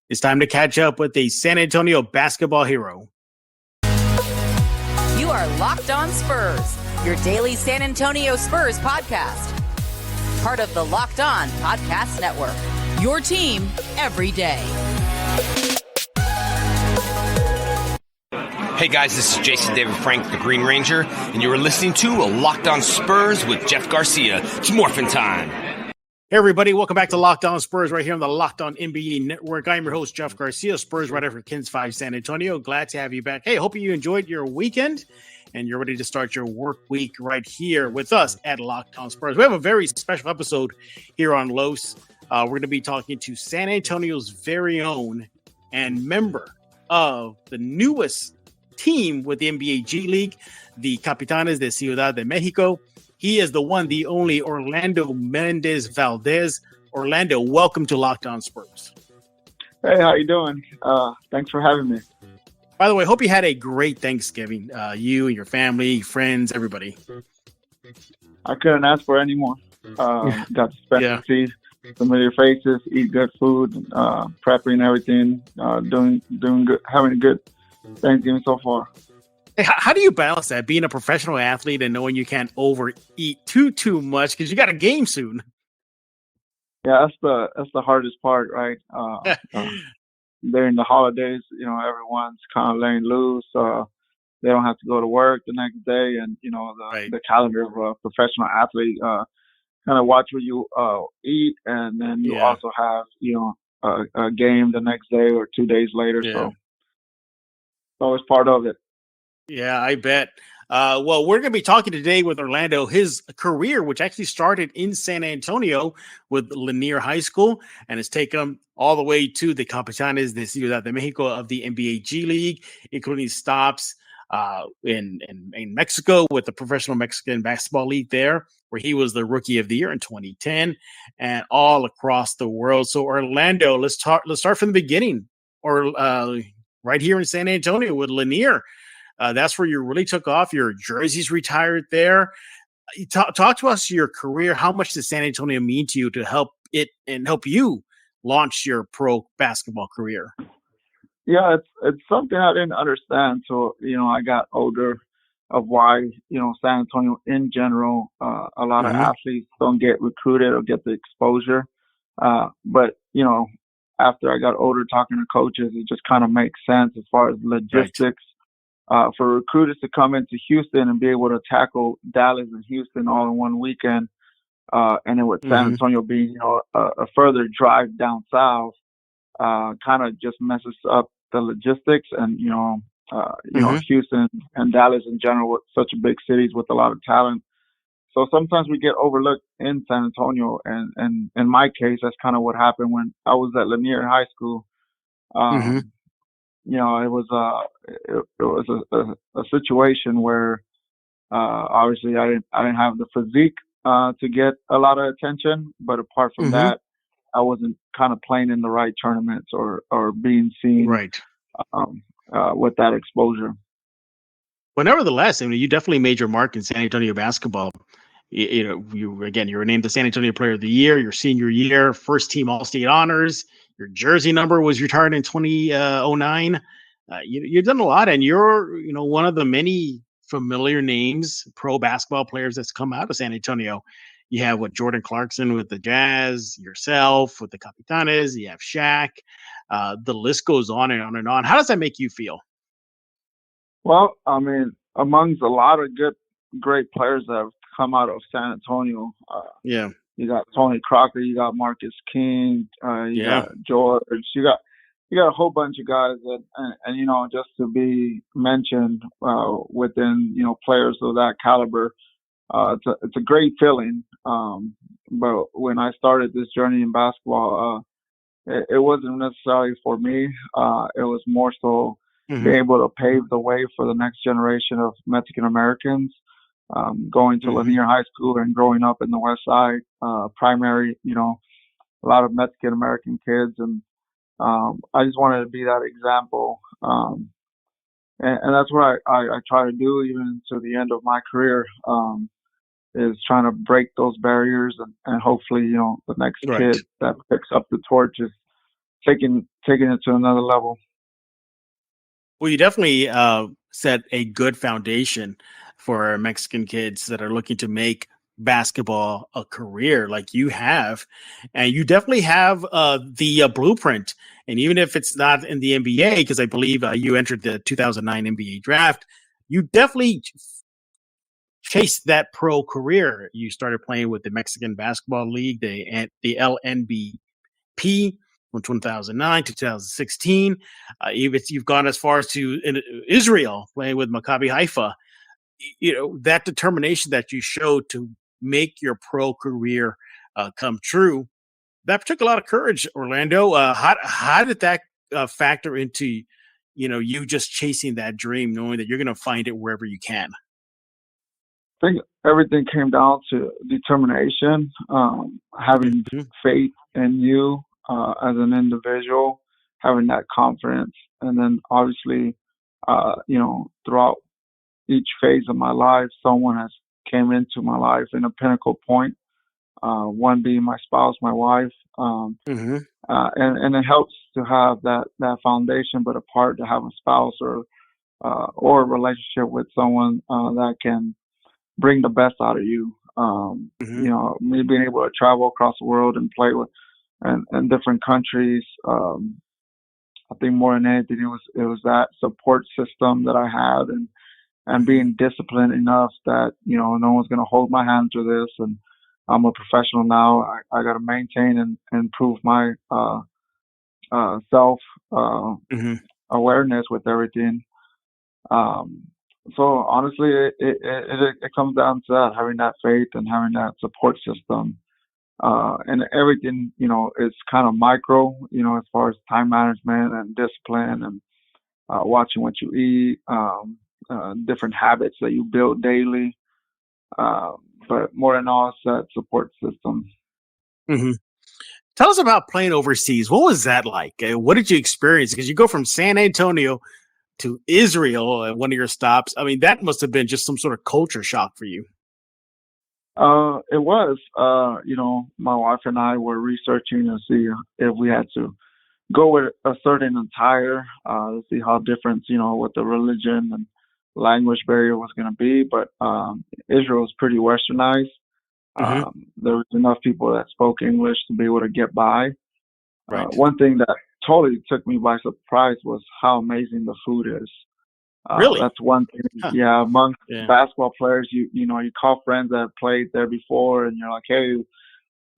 It's time to catch up with a San Antonio basketball hero. You are Locked On Spurs, your daily San Antonio Spurs podcast. Part of the Locked On Podcast Network, your team every day. Hey guys, this is Jason David Frank, the Green Ranger, and you are listening to a Locked On Spurs with Jeff Garcia. It's morphin' time. Hey everybody, welcome back to Locked On Spurs right here on the Locked On NBA Network. I'm your host, Jeff Garcia, Spurs writer for Kings 5 San Antonio. Glad to have you back. Hey, hope you enjoyed your weekend and you're ready to start your work week right here with us at Locked On Spurs. We have a very special episode here on Los. We're going to be talking to San Antonio's very own and member of the newest team with the NBA G League, the Capitanes de Ciudad de Mexico. He is the one, the only Orlando Méndez-Valdez. Orlando, welcome to Locked On Spurs. Hey, how you doing? Thanks for having me. By the way, hope you had a great Thanksgiving. You and your family, friends, everybody. I couldn't ask for any more. Got to spend to see familiar faces, eat good food, prepping everything, doing good, having a good Thanksgiving so far. Hey, how do you balance that, being a professional athlete and knowing you can't overeat too much because you got a game soon? Yeah, that's the hardest part, right? During the holidays, everyone's kind of laying loose. They don't have to go to work the next day, and the calendar of a professional athlete kind of watch what you eat, and then you also have a game the next day or 2 days later. So it's always part of it. Yeah, I bet. Well, we're going to be talking today with Orlando, his career, which actually started in San Antonio with Lanier High School and has taken him all the way to the Capitanes de Ciudad de Mexico of the NBA G League, including stops in Mexico with the Professional Mexican Basketball League there, where he was the Rookie of the Year in 2010, and all across the world. So, Orlando, let's start from the beginning, or right here in San Antonio with Lanier. That's where you really took off. Your jersey's retired there. Talk to us your career. How much does San Antonio mean to you to help it and help you launch your pro basketball career? Yeah, it's something I didn't understand. So, I got older of why, San Antonio in general, a lot of athletes don't get recruited or get the exposure. But, after I got older talking to coaches, it just kind of makes sense as far as logistics. Right. For recruiters to come into Houston and be able to tackle Dallas and Houston all in one weekend, and then with San Antonio being, a further drive down south, kind of just messes up the logistics. And Houston and Dallas in general, with such big cities with a lot of talent. So sometimes we get overlooked in San Antonio, and in my case, that's kind of what happened when I was at Lanier High School. It was a situation where obviously I didn't have the physique to get a lot of attention, but apart from that, I wasn't kind of playing in the right tournaments or being seen with that exposure. Well, nevertheless, you definitely made your mark in San Antonio basketball. You were named the San Antonio Player of the Year your senior year, first team All-State honors. Your jersey number was retired in 2009. You've done a lot, and you're one of the many familiar names, pro basketball players that's come out of San Antonio. You have Jordan Clarkson with the Jazz, yourself with the Capitanes. You have Shaq. The list goes on and on and on. How does that make you feel? Well, amongst a lot of great players that have come out of San Antonio. You got Tony Crocker, you got Marcus King, you got George, you got a whole bunch of guys and just to be mentioned within players of that caliber, it's a great feeling. But when I started this journey in basketball, it wasn't necessarily for me. It was more so being able to pave the way for the next generation of Mexican Americans. Going to Lanier High School and growing up in the West Side, primary, a lot of Mexican American kids, and I just wanted to be that example, and that's what I try to do even to the end of my career, is trying to break those barriers and hopefully the next kid that picks up the torch is taking it to another level. Well, you definitely set a good foundation for Mexican kids that are looking to make basketball a career like you have. And you definitely have the blueprint. And even if it's not in the NBA, because I believe you entered the 2009 NBA draft, you definitely chased that pro career. You started playing with the Mexican Basketball League, the LNBP from 2009 to 2016. Even you've gone as far as to Israel, playing with Maccabi Haifa. You know, that determination that you showed to make your pro career come true, that took a lot of courage, Orlando. How did that factor into, you just chasing that dream, knowing that you're going to find it wherever you can? I think everything came down to determination, having faith in you as an individual, having that confidence. And then obviously, throughout each phase of my life, someone has came into my life in a pinnacle point, one being my spouse, my wife. And it helps to have that foundation, but apart to have a spouse or a relationship with someone that can bring the best out of you. Me being able to travel across the world and play with and different countries. I think more than anything, it was that support system that I had and being disciplined enough that, no one's going to hold my hand through this. And I'm a professional now. I got to maintain and improve my self awareness with everything. So honestly, it comes down to that, having that faith and having that support system. And everything, is kind of micro, as far as time management and discipline and watching what you eat, different habits that you build daily. But more than all, it's that support system. Tell us about playing overseas. What was that like? What did you experience? Because you go from San Antonio to Israel at one of your stops. I mean, that must have been just some sort of culture shock for you. It was. My wife and I were researching to see if we had to go with a certain attire to see how different, what the religion and language barrier was going to be. But Israel was pretty westernized. There was enough people that spoke English to be able to get by. Right. One thing that totally took me by surprise was how amazing the food is. Really? That's one thing. Yeah, among basketball players, you call friends that have played there before, and you're like, hey,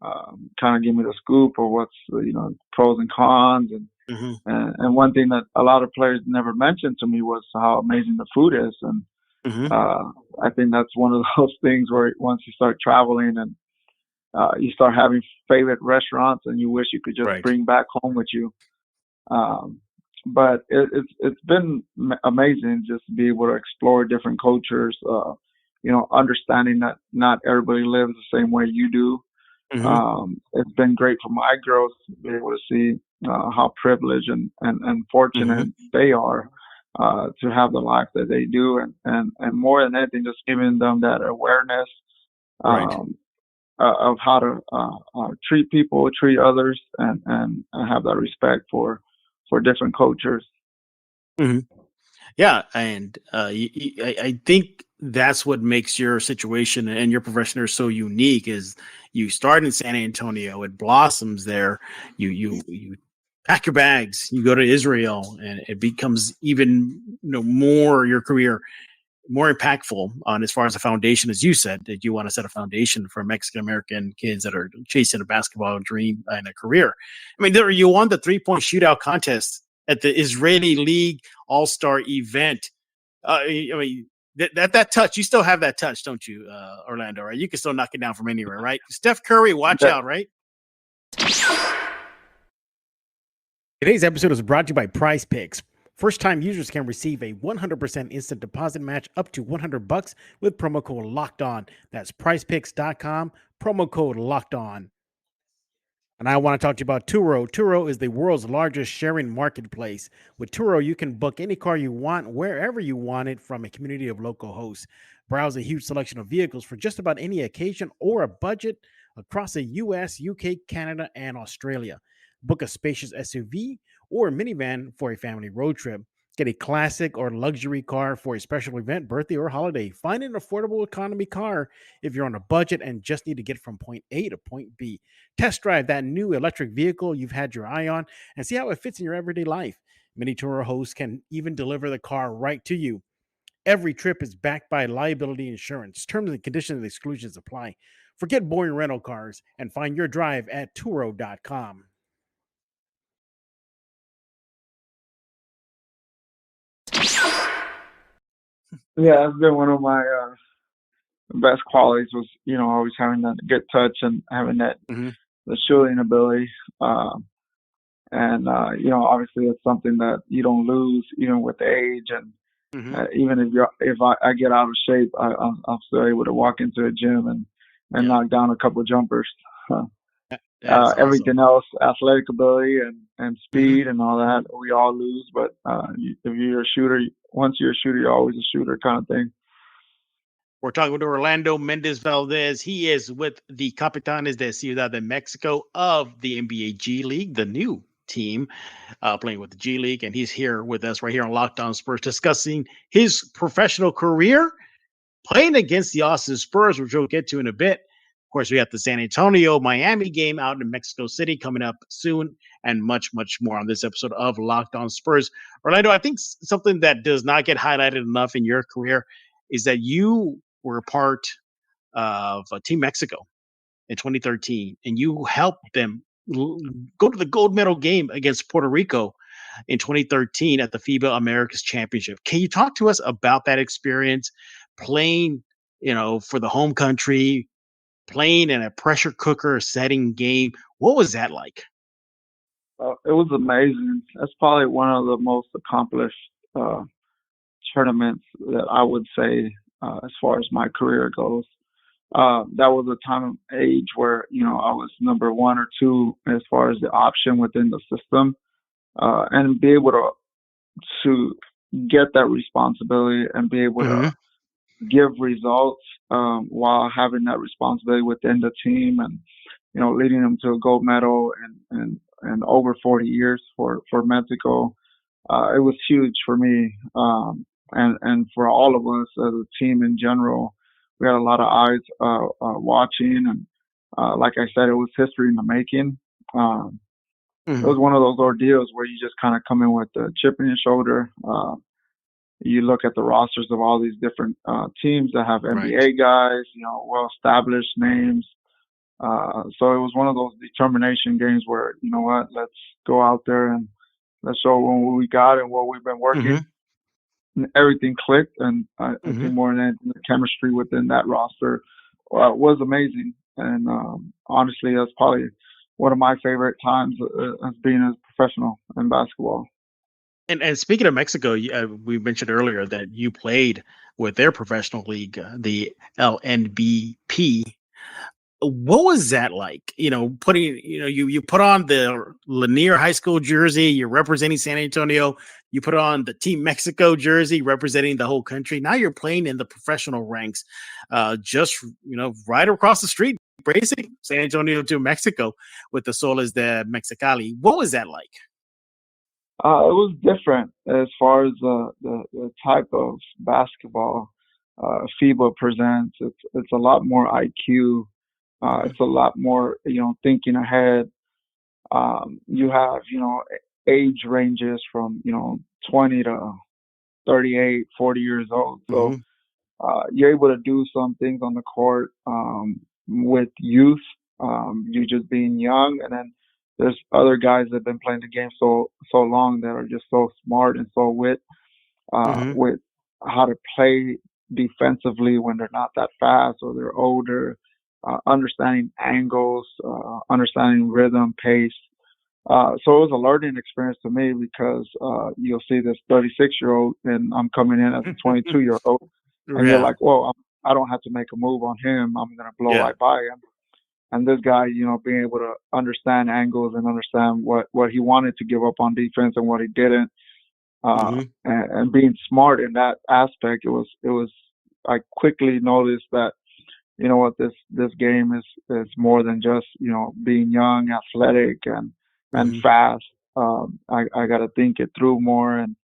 kind of give me the scoop or what's pros and cons. And one thing that a lot of players never mentioned to me was how amazing the food is. And I think that's one of those things where once you start traveling and you start having favorite restaurants and you wish you could just bring back home with you. But it's been amazing just to be able to explore different cultures, understanding that not everybody lives the same way you do. It's been great for my girls to be able to see how privileged and fortunate they are to have the life that they do. And more than anything, just giving them that awareness of how to treat people, treat others, and have that respect for different cultures. Yeah, and I think that's what makes your situation and your profession so unique. Is you start in San Antonio, it blossoms there. You pack your bags, you go to Israel, and it becomes even more your career more impactful on as far as a foundation, as you said, that you want to set a foundation for Mexican American kids that are chasing a basketball dream and a career. I mean, you won the 3-point shootout contest at the Israeli League All-Star event. I mean, that touch, you still have that touch, don't you, Orlando, right? You can still knock it down from anywhere, right? Steph Curry, watch out, right? Today's episode is brought to you by Prize Picks. First-time users can receive a 100% instant deposit match up to $100 with promo code Locked On. That's PrizePicks.com, promo code Locked On. And I want to talk to you about Turo. Turo is the world's largest sharing marketplace. With Turo, you can book any car you want, wherever you want it, from a community of local hosts. Browse a huge selection of vehicles for just about any occasion or a budget across the U.S., UK, Canada, and Australia. Book a spacious SUV or minivan for a family road trip. Get a classic or luxury car for a special event, birthday, or holiday. Find an affordable economy car if you're on a budget and just need to get from point A to point B. Test drive that new electric vehicle you've had your eye on and see how it fits in your everyday life. Many tour hosts can even deliver the car right to you. Every trip is backed by liability insurance. Terms and conditions and exclusions apply. Forget boring rental cars and find your drive at Turo.com. Yeah, that's been one of my best qualities was, always having that good touch and having that the shooting ability. Obviously it's something that you don't lose even with age. And even if I get out of shape, I'm still able to walk into a gym and knock down a couple of jumpers. Awesome. Everything else, athletic ability and speed and all that, we all lose. But if you're a shooter, once you're a shooter, you're always a shooter kind of thing. We're talking with Orlando Méndez-Valdez. He is with the Capitanes de Ciudad de Mexico of the NBA G League, the new team playing with the G League. And he's here with us right here on Locked On Spurs discussing his professional career playing against the Austin Spurs, which we'll get to in a bit. Of course, we have the San Antonio Miami game out in Mexico City coming up soon, and much, much more on this episode of Locked On Spurs. Orlando, I think something that does not get highlighted enough in your career is that you were a part of Team Mexico in 2013, and you helped them go to the gold medal game against Puerto Rico in 2013 at the FIBA Americas Championship. Can you talk to us about that experience, playing, for the home country, playing in a pressure cooker setting game? What was that like? It was amazing. That's probably one of the most accomplished tournaments that I would say as far as my career goes. That was a time of age where, I was number 1 or 2 as far as the option within the system, and be able to get that responsibility and be able to give results while having that responsibility within the team and, leading them to a gold medal and over 40 years for Mexico. It was huge for me. And for all of us as a team in general. We had a lot of eyes watching, and like I said, it was history in the making. It was one of those ordeals where you just kind of come in with a chip in your shoulder. You look at the rosters of all these different teams that have NBA guys, well-established names. So it was one of those determination games where, let's go out there and let's show what we got and what we've been working. Everything clicked, and I think more than anything, the chemistry within that roster was amazing. And honestly, that's probably one of my favorite times as being a professional in basketball. And speaking of Mexico, we mentioned earlier that you played with their professional league, the LNBP. What was that like? Putting, you put on the Lanier High School jersey, you're representing San Antonio. You put on the Team Mexico jersey, representing the whole country. Now you're playing in the professional ranks, just, right across the street, basically San Antonio to Mexico with the Soles de Mexicali. What was that like? It was different as far as the type of basketball FIBA presents. It's a lot more IQ. It's a lot more, thinking ahead. You have, age ranges from, 20 to 38, 40 years old. So you're able to do some things on the court with youth, you just being young. And then there's other guys that have been playing the game so long that are just so smart and so with how to play defensively when they're not that fast or they're older. Understanding angles, understanding rhythm, pace. So it was a learning experience to me because you'll see this 36-year-old and I'm coming in as a 22-year-old. And you're like, whoa, I don't have to make a move on him. I'm going to blow right by him. And this guy, being able to understand angles and understand what he wanted to give up on defense and what he didn't. And being smart in that aspect, it was I quickly noticed that, this game is more than just, being young, athletic, and and fast. I got to think it through more, and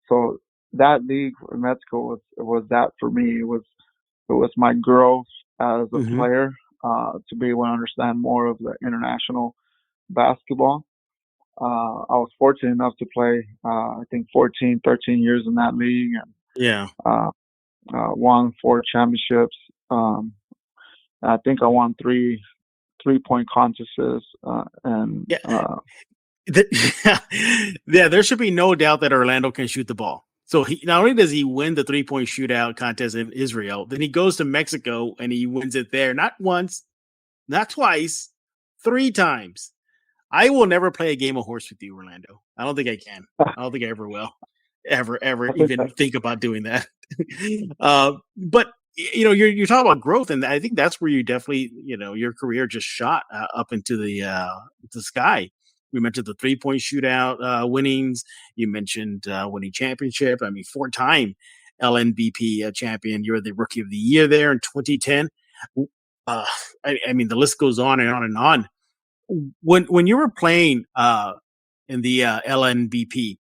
so that league in Mexico was that for me. It was my growth as a player, to be able to understand more of the international basketball. I was fortunate enough to play, I think 14, 13 years in that league, and won 4 championships. I think I won 3-point contests, and yeah, there should be no doubt that Orlando can shoot the ball. So not only does he win the 3-point shootout contest in Israel, then he goes to Mexico and he wins it there. Not once, not twice, 3 times. I will never play a game of horse with you, Orlando. I don't think I can. I don't think I ever will. Ever even think about doing that. But you're talking about growth, and I think that's where you definitely, your career just shot up into the sky. We mentioned the 3-point shootout winnings. You mentioned winning championship. I mean, 4-time LNBP champion. You're the rookie of the year there in 2010. I mean, the list goes on and on and on. When you were playing in the LNBP,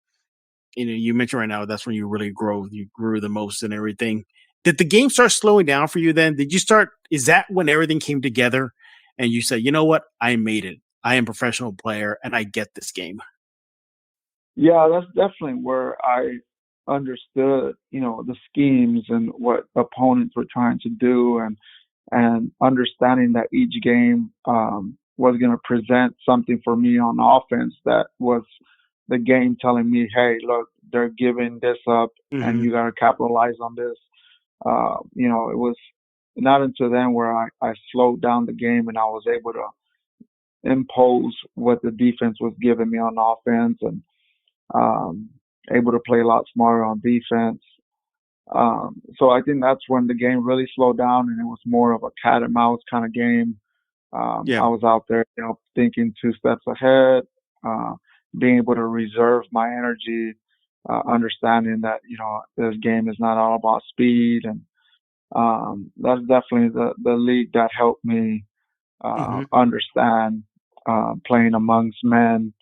you mentioned right now that's when you really you grew the most and everything. Did the game start slowing down for you then? Is that when everything came together and you said, you know what, I made it. I am a professional player and I get this game? Yeah, that's definitely where I understood, the schemes and what opponents were trying to do, and understanding that each game was going to present something for me on offense that was the game telling me, hey, look, they're giving this up and you got to capitalize on this. It was not until then where I slowed down the game and I was able to impose what the defense was giving me on offense, and able to play a lot smarter on defense. So I think that's when the game really slowed down and it was more of a cat and mouse kind of game. I was out there, thinking 2 steps ahead, being able to reserve my energy, understanding that, this game is not all about speed. And that's definitely the league that helped me understand playing amongst men,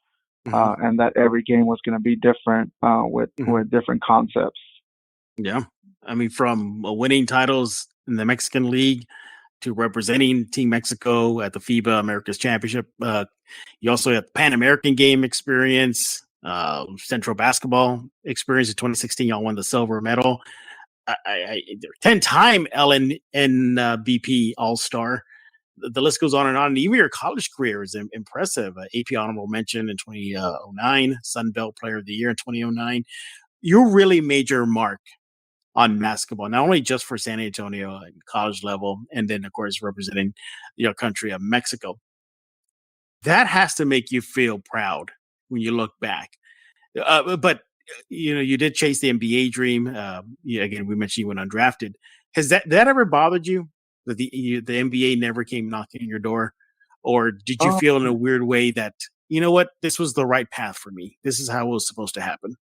and that every game was going to be different with different concepts. Yeah. I mean, from winning titles in the Mexican League to representing Team Mexico at the FIBA America's Championship. You also have Pan American game experience, Central basketball experience in 2016. Y'all won the silver medal. 10-time LNBP All-Star. The list goes on and on. And even your college career is impressive. AP honorable mention in 2009, Sun Belt Player of the Year in 2009. You really made your mark on basketball, not only just for San Antonio at college level, and then, of course, representing your country of Mexico. That has to make you feel proud when you look back. But, you did chase the NBA dream. Again, we mentioned you went undrafted. Has that ever bothered you, that the NBA never came knocking on your door? Or did you feel in a weird way that, you know what, this was the right path for me? This is how it was supposed to happen?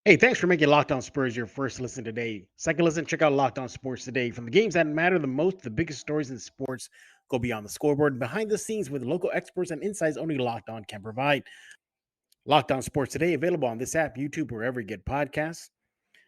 Hey, thanks for making Locked On Spurs your first listen today. Second listen, check out Locked On Sports today. From the games that matter the most, the biggest stories in sports, go beyond the scoreboard and behind the scenes with local experts and insights only Locked On can provide. Locked On Sports today, available on this app, YouTube, wherever you get podcasts.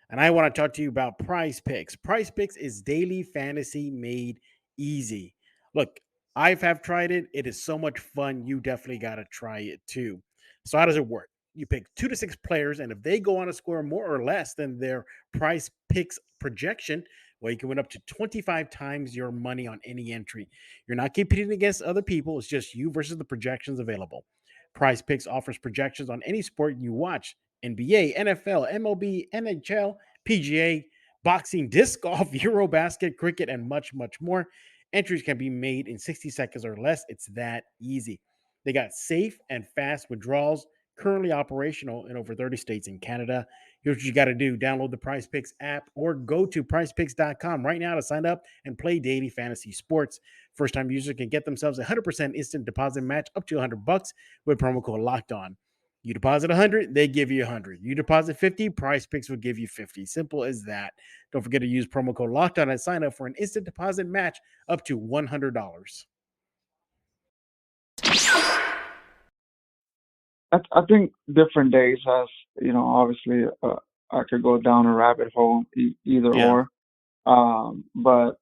And I want to talk to you about Prize Picks. Prize Picks is daily fantasy made easy. Look, I have tried it. It is so much fun. You definitely got to try it too. So how does it work? You pick 2 to 6 players, and if they go on to score more or less than their Prize Picks projection, well, you can win up to 25 times your money on any entry. You're not competing against other people. It's just you versus the projections available. Prize Picks offers projections on any sport you watch: NBA, NFL, MLB, NHL, PGA, boxing, disc golf, Eurobasket, cricket, and much, much more. Entries can be made in 60 seconds or less. It's that easy. They got safe and fast withdrawals, currently operational in over 30 states in Canada. Here's what you got to do. Download the Prize Picks app or go to prizepicks.com right now to sign up and play daily fantasy sports. First-time users can get themselves a 100% instant deposit match up to $100 with promo code Locked On. You deposit 100, they give you 100. You deposit 50, Prize Picks will give you 50. Simple as that. Don't forget to use promo code Locked On and sign up for an instant deposit match up to $100. I think different days has, obviously, I could go down a rabbit hole, either Yeah. or. But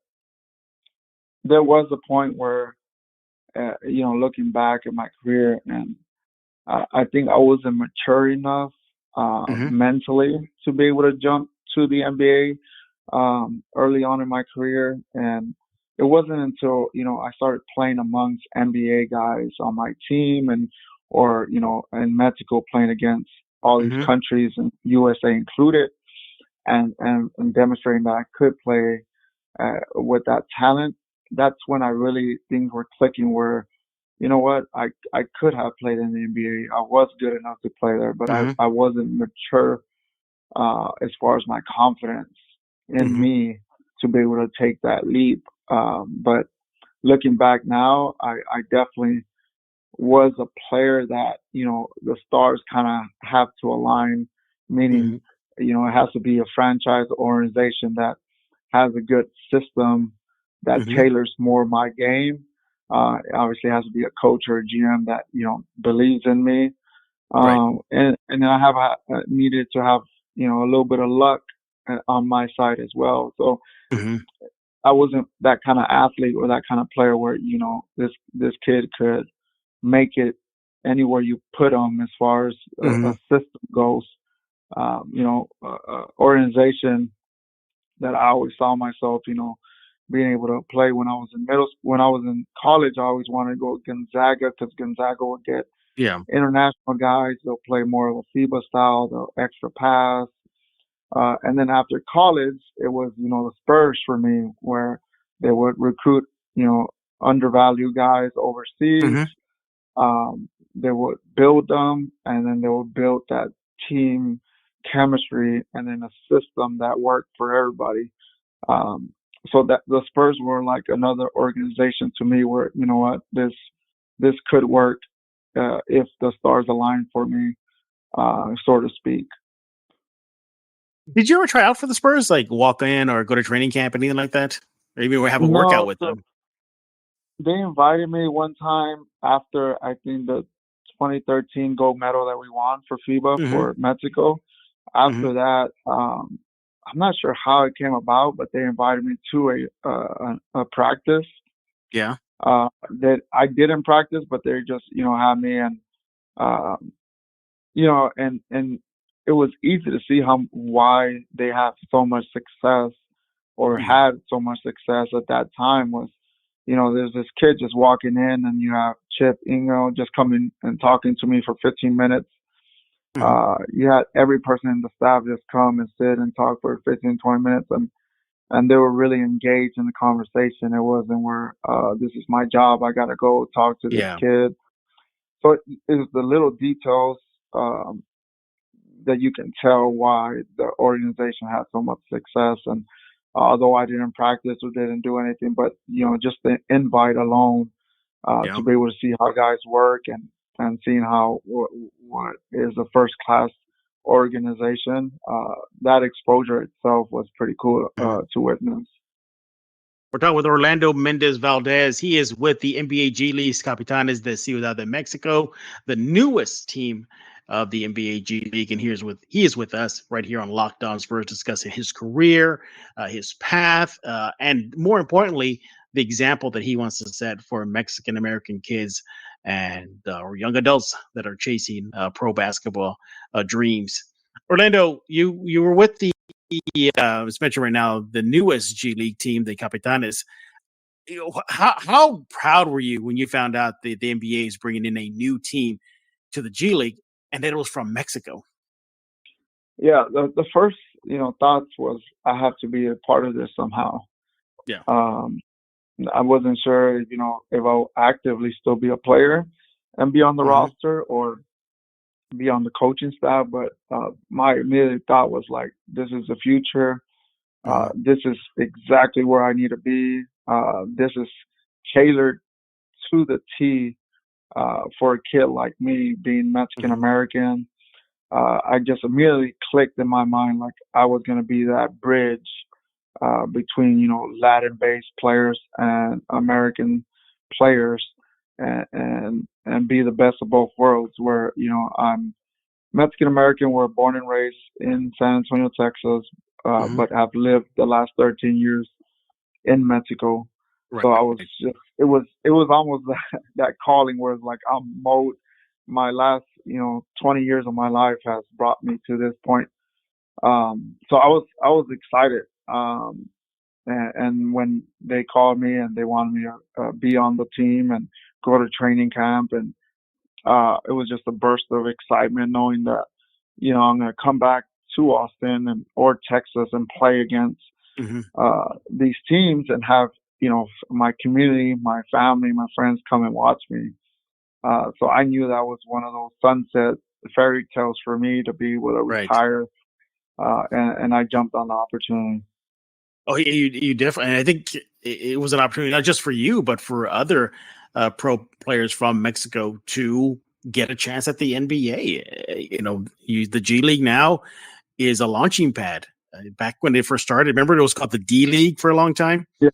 there was a point where, looking back at my career, and I think I wasn't mature enough mentally to be able to jump to the NBA early on in my career. And it wasn't until, I started playing amongst NBA guys on my team or, in Mexico playing against all these countries and USA included and demonstrating that I could play with that talent. That's when things were clicking where, you know what, I could have played in the NBA. I was good enough to play there, but I wasn't mature as far as my confidence in me to be able to take that leap. But looking back now, I definitely was a player that, the stars kind of have to align, meaning, it has to be a franchise organization that has a good system that tailors more my game. Obviously, it has to be a coach or a GM that, believes in me. And then I have needed to have, a little bit of luck on my side as well. So I wasn't that kind of athlete or that kind of player where, this kid could make it anywhere you put him as far as a system goes. Organization that I always saw myself, being able to play when I was in college. I always wanted to go Gonzaga because Gonzaga would get international guys. They'll play more of a FIBA style, the extra pass. And then after college, it was, the Spurs for me, where they would recruit, undervalued guys overseas. They would build them, and then they would build that team chemistry and then a system that worked for everybody. So that the Spurs were like another organization to me where, you know what, this could work if the stars align for me, so to speak. Did you ever try out for the Spurs, like walk in or go to training camp, anything like that? Or even have a workout with them? They invited me one time after, I think, the 2013 gold medal that we won for FIBA for Mexico. After that, I'm not sure how it came about, but they invited me to a practice. Yeah. That I didn't practice, but they just, had me, and and it was easy to see why they have so much success or had so much success at that time was, there's this kid just walking in, and you have Chip Ingo just coming and talking to me for 15 minutes. You had every person in the staff just come and sit and talk for 15, 20 minutes, and they were really engaged in the conversation. It wasn't where, this is my job, I got to go talk to this kid. So it was the little details that you can tell why the organization had so much success. And although I didn't practice or didn't do anything, but, just the invite alone to be able to see how guys work and seeing how what is a first-class organization, that exposure itself was pretty cool to witness. We're talking with Orlando Méndez-Valdez. He is with the NBA G League, Capitanes de Ciudad de Mexico, the newest team of the NBA G League, and he is with us right here on Locked On Spurs, discussing his career, his path, and more importantly, the example that he wants to set for Mexican American kids and or young adults that are chasing pro basketball dreams. Orlando, you were with the it's mentioned right now, the newest G League team, the Capitanes. How proud were you when you found out the NBA is bringing in a new team to the G League, and that it was from Mexico? Yeah, the first thoughts was I have to be a part of this somehow. Yeah. I wasn't sure if I'll actively still be a player and be on the roster or be on the coaching staff, but my immediate thought was like, this is the future. This is exactly where I need to be. This is tailored to the T for a kid like me, being Mexican American. I just immediately clicked in my mind like I was going to be that bridge between Latin-based players and American players and be the best of both worlds. Where I'm Mexican American, were born and raised in San Antonio, Texas, but have lived the last 13 years in Mexico. Right. So I was it was almost that calling where it's like my last 20 years of my life has brought me to this point. So I was excited. And when they called me and they wanted me to be on the team and go to training camp, and it was just a burst of excitement knowing that I'm going to come back to Austin or Texas and play against these teams and have my community, my family, my friends come and watch me. So I knew that was one of those sunset fairy tales for me to be able to retire, and I jumped on the opportunity. Oh, you definitely. And I think it was an opportunity not just for you, but for other pro players from Mexico to get a chance at the NBA. The G League now is a launching pad. Back when they first started, remember it was called the D League for a long time. Yeah.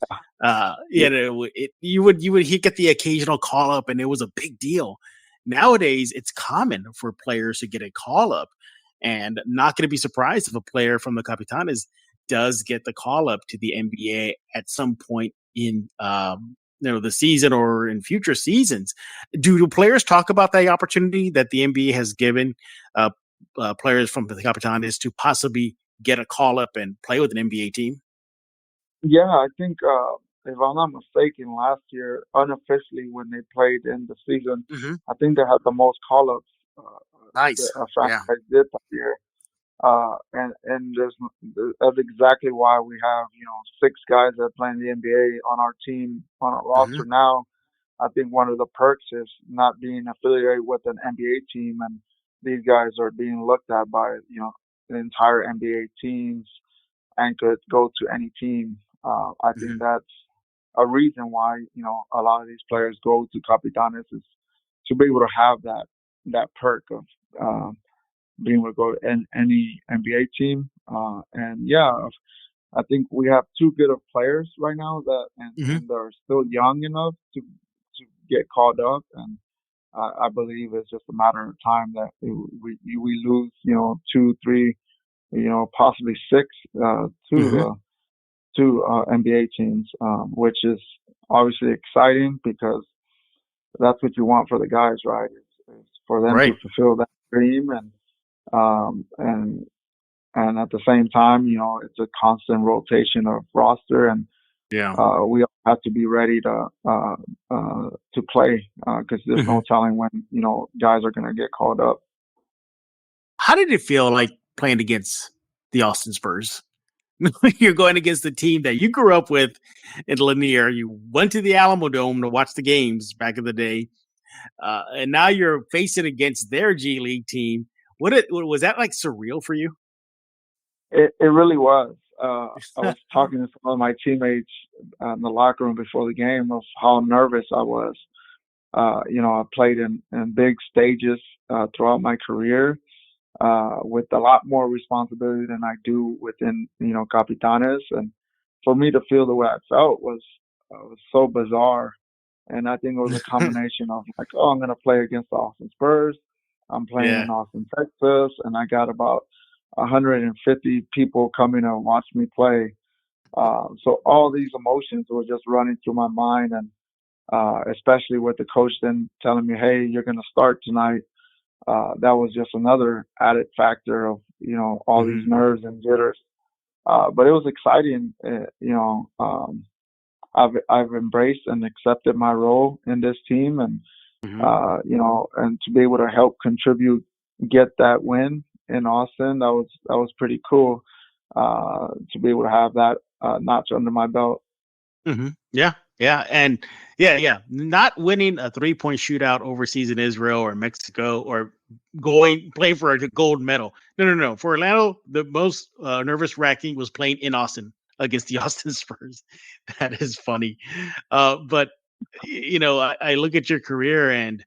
You would get the occasional call up, and it was a big deal. Nowadays, it's common for players to get a call up, and not going to be surprised if a player from the Capitanes does get the call up to the NBA at some point in the season or in future seasons. Do players talk about the opportunity that the NBA has given players from the Capitanes to possibly get a call up and play with an NBA team? Yeah, I think if I'm not mistaken, last year unofficially when they played in the season, I think they had the most call ups. Nice. A franchise did that year. And that's exactly why we have 6 guys that play in the NBA on our team, on our roster now. I think one of the perks is not being affiliated with an NBA team, and these guys are being looked at by the entire NBA teams and could go to any team. I think that's a reason why a lot of these players go to Capitanes, is to be able to have that perk of being able to go to any NBA team. And yeah, I think we have 2 good of players right now and they're still young enough to get called up. And I believe it's just a matter of time that we lose, 2, 3, possibly 6 to NBA teams, which is obviously exciting because that's what you want for the guys, right? It's for them to fulfill that dream, and at the same time, it's a constant rotation of roster, and we all have to be ready to play because there's no telling when guys are going to get called up. How did it feel like playing against the Austin Spurs? You're going against the team that you grew up with in Lanier. You went to the Alamo Dome to watch the games back in the day, and now you're facing against their G League team. Was that like surreal for you? It really was. I was talking to some of my teammates in the locker room before the game of how nervous I was. I played in big stages throughout my career with a lot more responsibility than I do within, Capitanes. And for me to feel the way I felt was so bizarre. And I think it was a combination of like, I'm going to play against the Austin Spurs. I'm playing in Austin, Texas, and I got about 150 people coming to watch me play. So all these emotions were just running through my mind, and especially with the coach then telling me, "Hey, you're going to start tonight." That was just another added factor of all these nerves and jitters. But it was exciting. I've embraced and accepted my role in this team, and and to be able to help contribute, get that win in Austin, that was pretty cool. To be able to have that notch under my belt. Yeah. And not winning a 3-point shootout overseas in Israel or Mexico or playing for a gold medal. No. For Orlando, the most nervous wracking was playing in Austin against the Austin Spurs. That is funny. But I look at your career and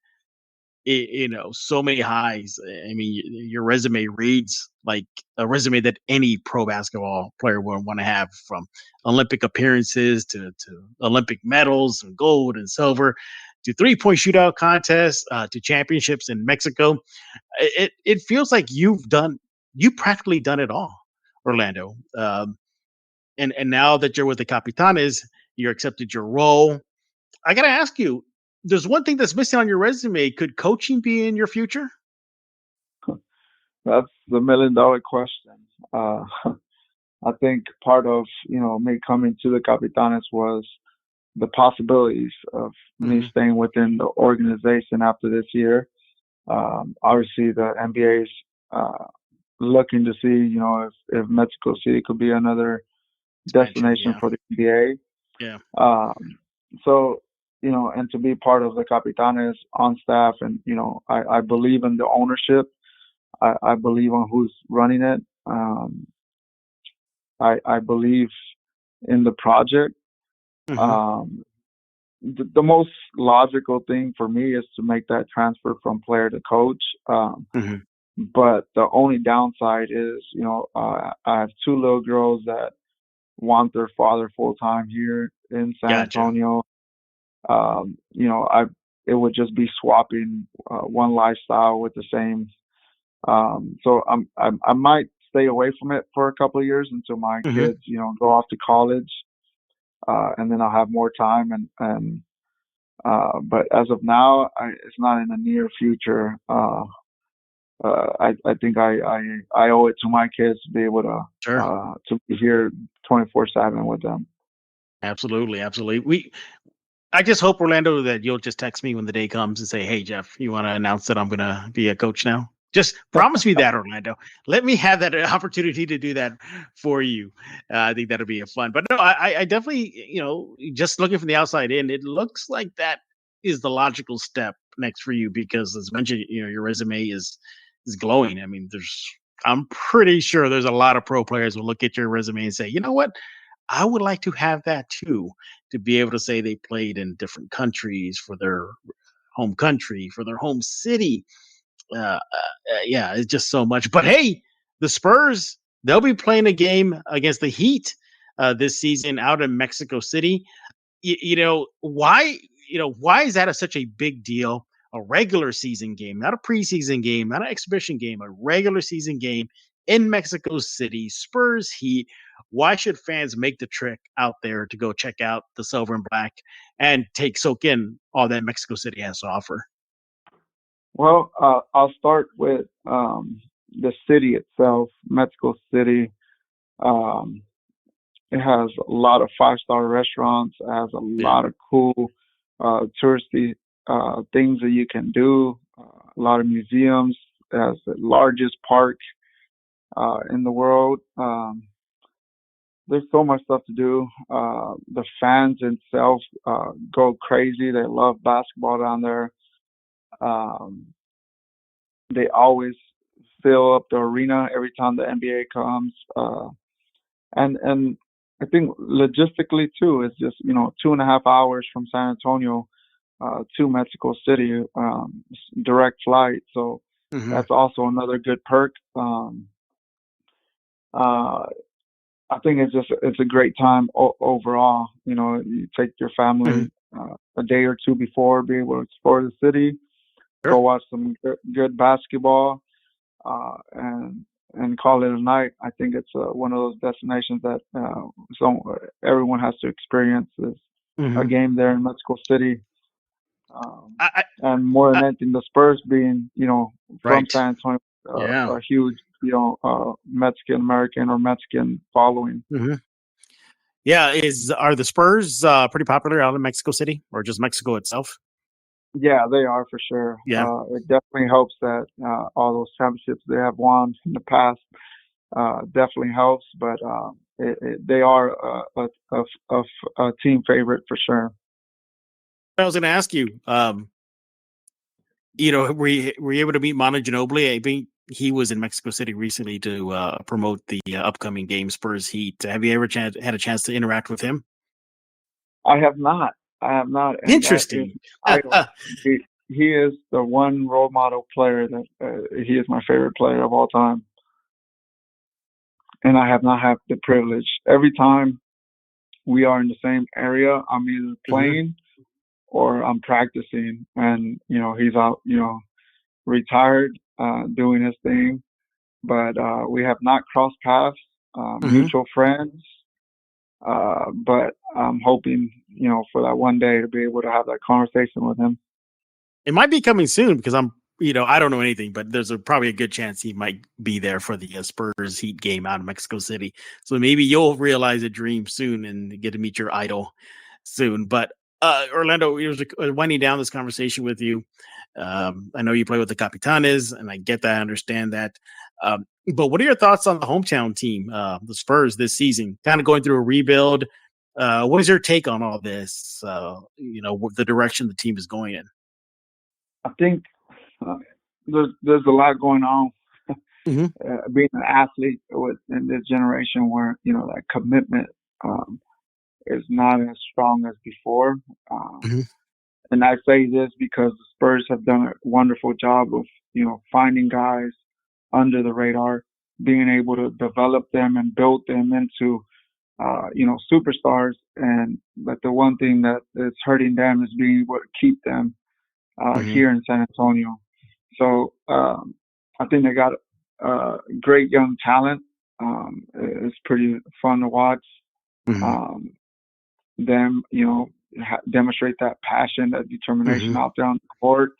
so many highs. I mean, your resume reads like a resume that any pro basketball player would want to have, from Olympic appearances to Olympic medals and gold and silver, to 3-point shootout contests, to championships in Mexico. It feels like you practically done it all, Orlando. And now that you're with the Capitanes, you're accepted your role. I got to ask you, there's one thing that's missing on your resume. Could coaching be in your future? That's the $1 million question. I think part of, me coming to the Capitanes was the possibilities of me staying within the organization after this year. Obviously, the NBA is looking to see, if Mexico City could be another destination for the NBA. Yeah. So, and to be part of the Capitanes on staff, and, I believe in the ownership. I believe on who's running it. I believe in the project. The most logical thing for me is to make that transfer from player to coach. But the only downside is, I have 2 little girls that want their father full time here in San Antonio. It would just be swapping one lifestyle with the same. So I might stay away from it for a couple of years until my kids, go off to college, and then I'll have more time. But as of now, it's not in the near future. I think I owe it to my kids to be able to be here 24/7 with them. Absolutely. I just hope, Orlando, that you'll just text me when the day comes and say, "Hey, Jeff, you want to announce that I'm going to be a coach now?" Just promise me that, Orlando. Let me have that opportunity to do that for you. I think that'll be a fun. But no, I definitely, just looking from the outside in, it looks like that is the logical step next for you, because as mentioned, your resume is glowing. I mean, I'm pretty sure there's a lot of pro players who look at your resume and say, you know what? I would like to have that too, to be able to say they played in different countries for their home country, for their home city. Yeah, it's just so much. But hey, the Spurs, they'll be playing a game against the Heat this season out in Mexico City. Why is that such a big deal? A regular season game, not a preseason game, not an exhibition game, a regular season game in Mexico City, Spurs Heat. Why should fans make the trek out there to go check out the silver and black and soak in all that Mexico City has to offer? Well, I'll start with the city itself, Mexico City. It has a lot of 5-star restaurants. It has a lot of cool touristy things that you can do. A lot of museums. It has the largest park in the world. There's so much stuff to do. The fans themselves go crazy. They love basketball down there. They always fill up the arena every time the NBA comes. And I think logistically too, it's just, 2.5 hours from San Antonio to Mexico City, direct flight. So that's also another good perk. I think it's a great time overall. You take your family a day or two before, be able to explore the city, go watch some good basketball, and call it a night. I think it's one of those destinations that everyone has to experience is a game there in Mexico City. And more than anything, the Spurs being, from San Antonio, a huge, Mexican American or Mexican following. Yeah, are the Spurs pretty popular out in Mexico City, or just Mexico itself? Yeah, they are for sure. Yeah, it definitely helps that all those championships they have won in the past definitely helps. But they are a team favorite for sure. I was going to ask you, were you able to meet Manu Ginobili? I think he was in Mexico City recently to promote the upcoming game, Spurs-Heat. Have you ever had a chance to interact with him? I have not. And interesting. He is the one role model player that he is my favorite player of all time. And I have not had the privilege. Every time we are in the same area, I'm either playing or I'm practicing, and he's out, retired, doing his thing. But we have not crossed paths, mutual friends. But I'm hoping, for that one day to be able to have that conversation with him. It might be coming soon because I don't know anything, but there's probably a good chance he might be there for the Spurs-Heat game out of Mexico City. So maybe you'll realize a dream soon and get to meet your idol soon. But Orlando, it was winding down this conversation with you. I know you play with the Capitanes, and I get that, I understand that. But what are your thoughts on the hometown team, the Spurs, this season? Kind of going through a rebuild. What is your take on all this? The direction the team is going in. I think there's a lot going on. Being an athlete in this generation, where that commitment is not as strong as before. And I say this because the Spurs have done a wonderful job of finding guys under the radar, being able to develop them and build them into superstars. But the one thing that is hurting them is being able to keep them here in San Antonio. So I think they got great young talent. It's pretty fun to watch them, demonstrate that passion, that determination out there on the court.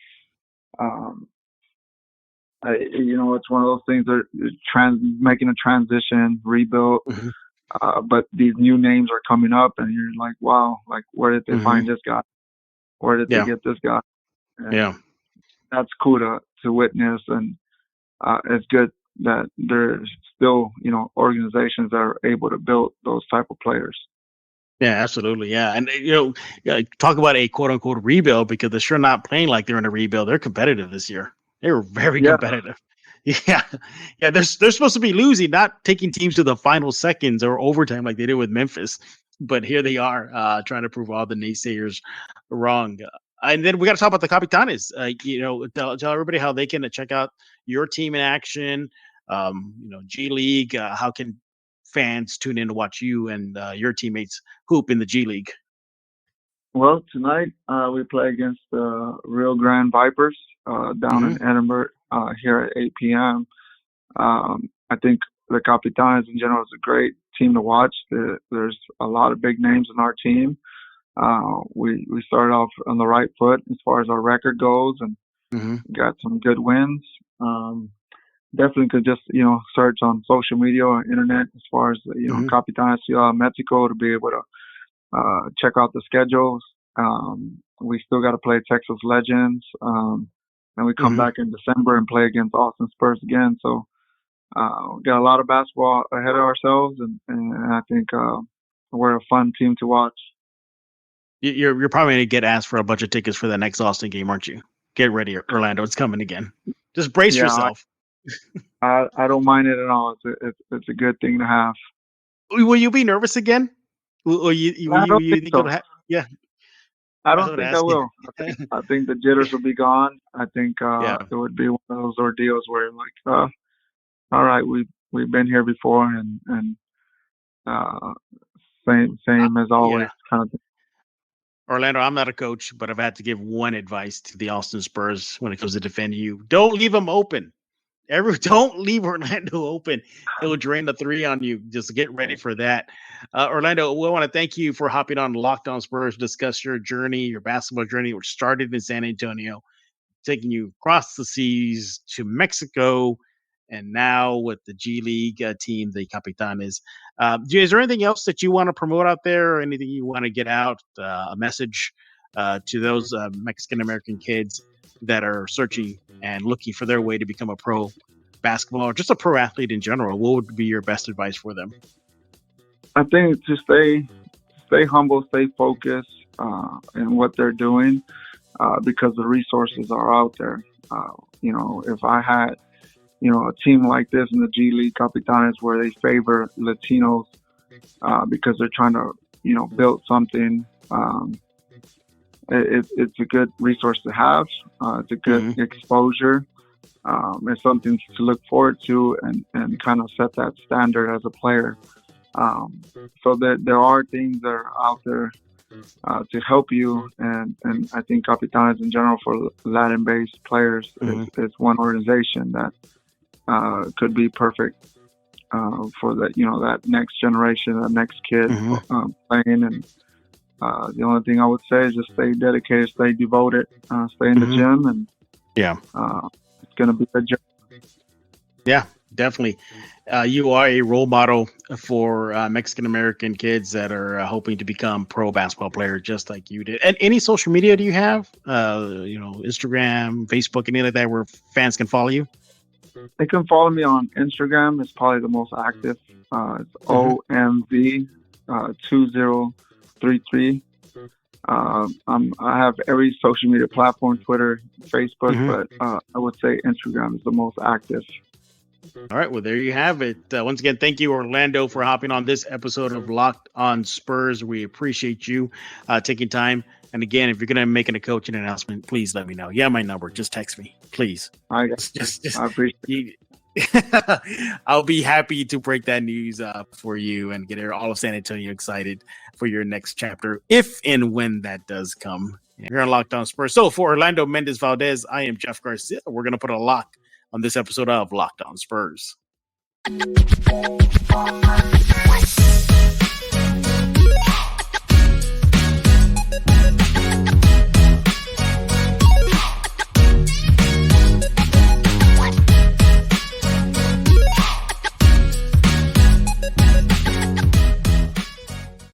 It's one of those things that making a transition, rebuild. But these new names are coming up, and you're like, wow, like where did they find this guy? Where did they get this guy? And that's cool to witness, and it's good that there's still organizations that are able to build those type of players. Yeah, absolutely. Yeah. And, talk about a quote unquote rebuild, because they're sure not playing like they're in a rebuild. They're competitive this year. They were very competitive. Yeah. Yeah. They're supposed to be losing, not taking teams to the final seconds or overtime like they did with Memphis. But here they are trying to prove all the naysayers wrong. And then we got to talk about the Capitanes. Tell everybody how they can check out your team in action. G League. How can fans tune in to watch you and your teammates hoop in the G League? Well, tonight we play against the Rio Grande Vipers down in Edinburgh here at 8 p.m. I think the Capitanes in general is a great team to watch. There's a lot of big names in our team. We started off on the right foot as far as our record goes, and got some good wins. Definitely could just search on social media or internet as far as Capitanes Ciudad de Mexico to be able to check out the schedules. We still got to play Texas Legends, and we come back in December and play against Austin Spurs again. So we got a lot of basketball ahead of ourselves, and I think we're a fun team to watch. You're probably going to get asked for a bunch of tickets for the next Austin game, aren't you? Get ready, Orlando. It's coming again. Just brace yourself. I don't mind it at all. It's a good thing to have. Will you be nervous again? Will you think so. Yeah. I don't think I will. I think the jitters will be gone. I think it would be one of those ordeals where like, all right, we've been here before, and same as always kind of thing. Orlando, I'm not a coach, but I've had to give one advice to the Austin Spurs when it comes to defending you. Don't leave them open. Don't leave Orlando open. He'll drain the three on you. Just get ready for that. Orlando, we want to thank you for hopping on Locked On Spurs to discuss your journey, your basketball journey, which started in San Antonio, taking you across the seas to Mexico, and now with the G League team, the Capitanes. Is there anything else that you want to promote out there, or anything you want to get out, a message to those Mexican-American kids that are searching and looking for their way to become a pro basketball or just a pro athlete in general? What would be your best advice for them? I think to stay humble, stay focused in what they're doing, because the resources are out there. If I had, a team like this in the G League Capitanes where they favor Latinos because they're trying to, build something, it's a good resource to have. It's a good exposure. It's something to look forward to and kind of set that standard as a player. So there are things that are out there to help you. And I think Capitanes in general for Latin-based players is one organization that could be perfect for that next generation, that next kid playing. And the only thing I would say is just stay dedicated, stay devoted, stay in the gym, and it's going to be a job. Yeah, definitely. You are a role model for Mexican-American kids that are hoping to become pro basketball players just like you did. And any social media do you have? Instagram, Facebook, anything like that where fans can follow you? They can follow me on Instagram. It's probably the most active. It's OMV2033. I have every social media platform, Twitter, Facebook, but I would say Instagram is the most active. All right. Well, there you have it. Once again, thank you, Orlando, for hopping on this episode of Locked On Spurs. We appreciate you taking time. And again, if you're going to make a coaching announcement, please let me know. Yeah, my number. Just text me, please. I appreciate it. I'll be happy to break that news for you and get all of San Antonio excited for your next chapter, if and when that does come. You're on Locked On Spurs. So for Orlando Méndez-Valdez, I am Jeff Garcia. We're going to put a lock on this episode of Locked On Spurs.